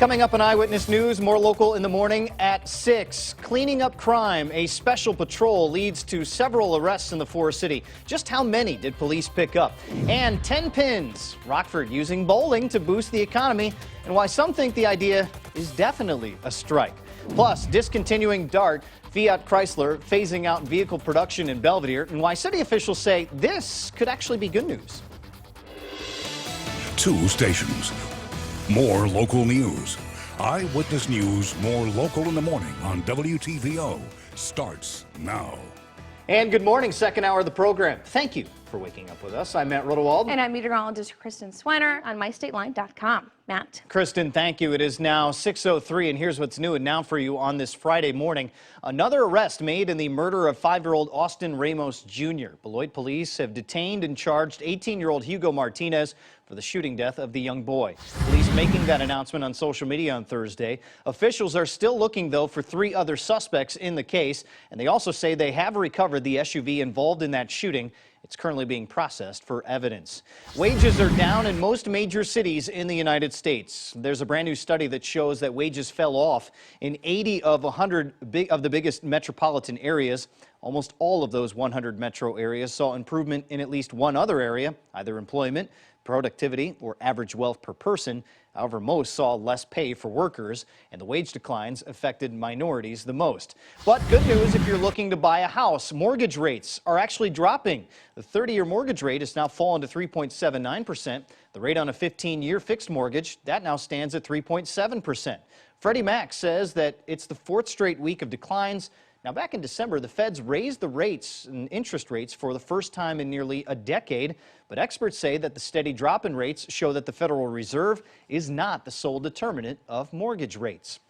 Coming up on Eyewitness News, more local in the morning at 6. Cleaning up crime. A special patrol leads to several arrests in the Forest City. Just how many did police pick up? And 10 pins. Rockford using bowling to boost the economy, and why some think the idea is definitely a strike. Plus, discontinuing DART, Fiat Chrysler phasing out vehicle production in Belvedere, and why city officials say this could actually be good news. 2 stations. More local news. Eyewitness News, more local in the morning on WTVO starts now. And good morning, second hour of the program. Thank you for waking up with us. I'm Matt Rodewald. And I'm meteorologist Kristen Swenner on mystateline.com. Matt. Kristen, thank you. It is now 6:03, and here's what's new and now for you on this Friday morning. Another arrest made in the murder of 5-year-old Austin Ramos Jr. Beloit police have detained and charged 18-year-old Hugo Martinez for the shooting death of the young boy. Police making that announcement on social media on Thursday. Officials are still looking, though, for 3 other suspects in the case, and they also say they have recovered the SUV involved in that shooting. It's currently being processed for evidence. Wages are down in most major cities in the United States. There's a brand new study that shows that wages fell off in 80 of 100 of the biggest metropolitan areas. Almost all of those 100 metro areas saw improvement in at least one other area, either employment, productivity, or average wealth per person. However, most saw less pay for workers, and the wage declines affected minorities the most. But good news if you're looking to buy a house. Mortgage rates are actually dropping. The 30-year mortgage rate has now fallen to 3.79%. The rate on a 15-year fixed mortgage, that now stands at 3.7%. Freddie Mac says that it's the 4th straight week of declines. Now, back in December, the feds raised the rates and interest rates for the first time in nearly a decade, but experts say that the steady drop in rates show that the Federal Reserve is not the sole determinant of mortgage rates.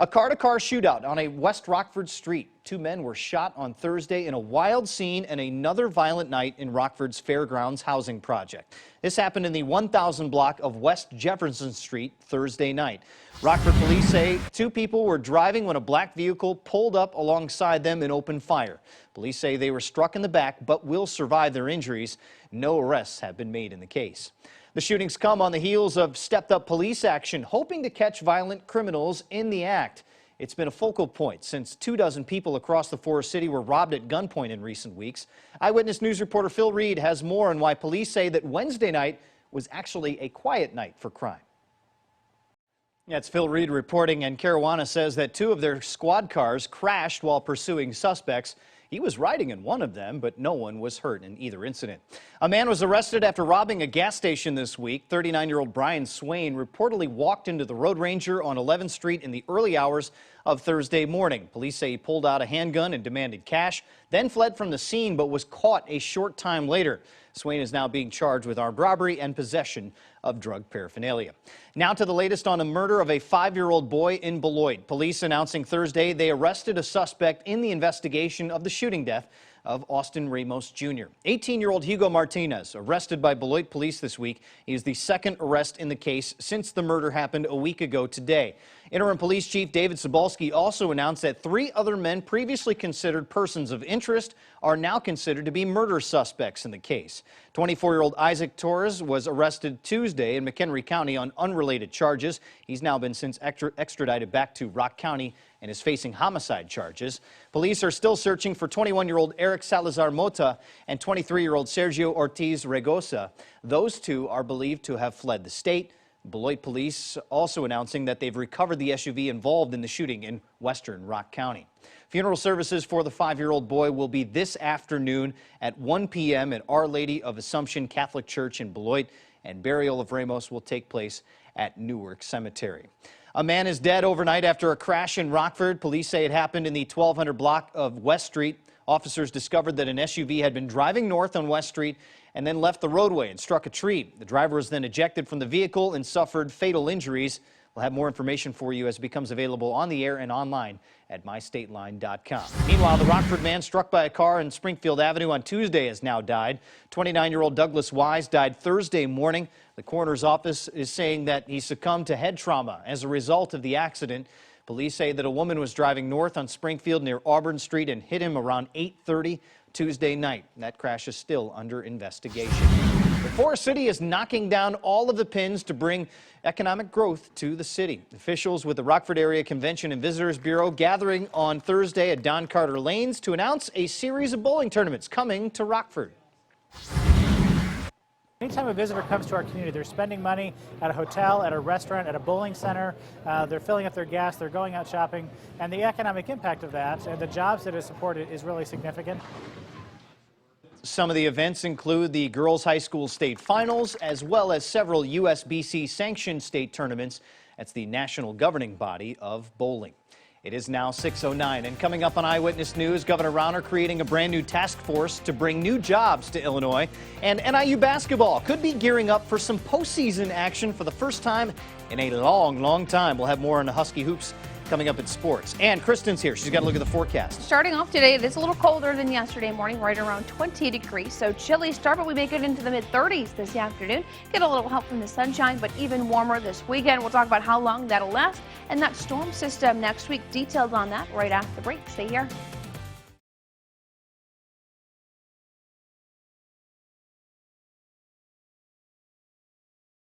A car-to-car shootout on a West Rockford street. 2 men were shot on Thursday in a wild scene and another violent night in Rockford's Fairgrounds housing project. This happened in the 1000 block of West Jefferson Street Thursday night. Rockford police say 2 people were driving when a black vehicle pulled up alongside them and opened fire. Police say they were struck in the back but will survive their injuries. No arrests have been made in the case. The shootings come on the heels of stepped-up police action, hoping to catch violent criminals in the act. It's been a focal point since 24 people across the Forest City were robbed at gunpoint in recent weeks. Eyewitness News reporter Phil Reed has more on why police say that Wednesday night was actually a quiet night for crime. That's Phil Reed reporting, and Caruana says that 2 of their squad cars crashed while pursuing suspects. He was riding in one of them, but no one was hurt in either incident. A man was arrested after robbing a gas station this week. 39-year-old Brian Swain reportedly walked into the Road Ranger on 11th Street in the early hours of Thursday morning. Police say he pulled out a handgun and demanded cash, then fled from the scene but was caught a short time later. Swain is now being charged with armed robbery and possession of drug paraphernalia. Now to the latest on a murder of a 5-year-old boy in Beloit. Police announcing Thursday they arrested a suspect in the investigation of the shooting death of Austin Ramos Jr. 18-year-old Hugo Martinez arrested by Beloit police this week. He is the 2nd arrest in the case since the murder happened a week ago today. Interim Police Chief David Sobalski also announced that 3 other men previously considered persons of interest are now considered to be murder suspects in the case. 24-year-old Isaac Torres was arrested Tuesday in McHenry County on unrelated charges. He's now been since extradited back to Rock County and is facing homicide charges. Police are still searching for 21-year-old Eric Salazar Mota and 23-year-old Sergio Ortiz Regosa. Those 2 are believed to have fled the state. Beloit police also announcing that they've recovered the SUV involved in the shooting in western Rock County. Funeral services for the 5-year-old boy will be this afternoon at 1 p.m. at Our Lady of Assumption Catholic Church in Beloit, and burial of Ramos will take place at Newark Cemetery. A man is dead overnight after a crash in Rockford. Police say it happened in the 1200 block of West Street. Officers discovered that an SUV had been driving north on West Street and then left the roadway and struck a tree. The driver was then ejected from the vehicle and suffered fatal injuries. We'll have more information for you as it becomes available on the air and online at mystateline.com. Meanwhile, the Rockford man struck by a car on Springfield Avenue on Tuesday has now died. 29-year-old Douglas Wise died Thursday morning. The coroner's office is saying that he succumbed to head trauma as a result of the accident. Police say that a woman was driving north on Springfield near Auburn Street and hit him around 8:30 Tuesday night. That crash is still under investigation. The Forest City is knocking down all of the pins to bring economic growth to the city. Officials with the Rockford Area Convention and Visitors Bureau gathering on Thursday at Don Carter Lanes to announce a series of bowling tournaments coming to Rockford. Anytime a visitor comes to our community, they're spending money at a hotel, at a restaurant, at a bowling center, they're filling up their gas, they're going out shopping, and the economic impact of that and the jobs that is supported is really significant. Some of the events include the Girls High School State Finals, as well as several USBC sanctioned state tournaments. That's the national governing body of bowling. It is now 6:09, and coming up on Eyewitness News, Governor Rauner creating a brand new task force to bring new jobs to Illinois. And NIU basketball could be gearing up for some postseason action for the first time in a long time. We'll have more on the Husky Hoops coming up in sports. And Kristen's here. She's got a look at the forecast. Starting off today, it is a little colder than yesterday morning, right around 20 degrees. So chilly start, but we make it into the mid-30s this afternoon. Get a little help from the sunshine, but even warmer this weekend. We'll talk about how long that'll last and that storm system next week. Details on that right after the break. Stay here.